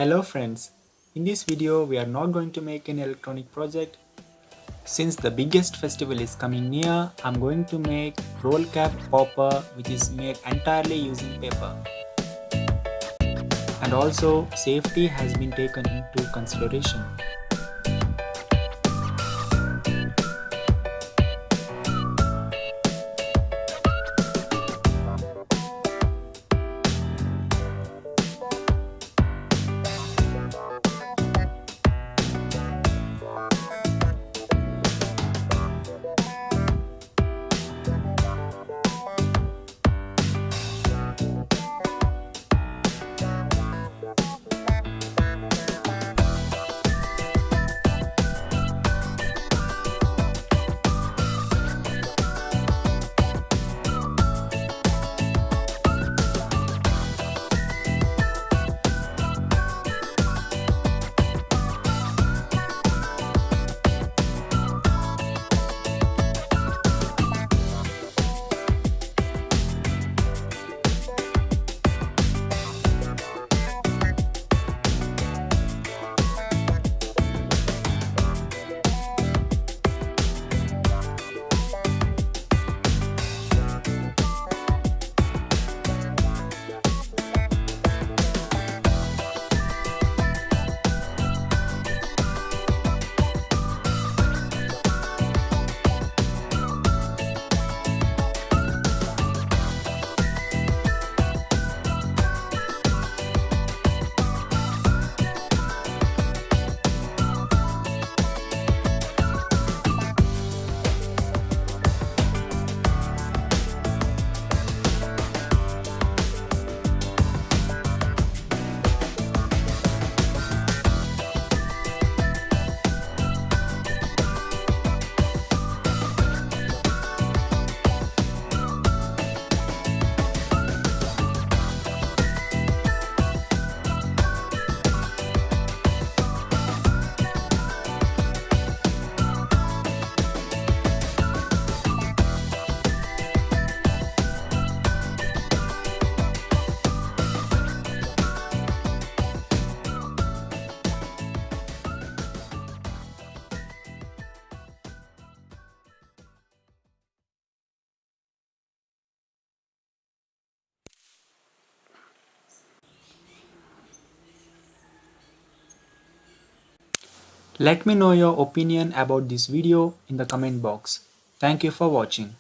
Hello friends, in this video we are not going to make an electronic project. Since the biggest festival is coming near, I'm going to make roll cap popper which is made entirely using paper. And also safety has been taken into consideration. Let me know your opinion about this video in the comment box. Thank you for watching.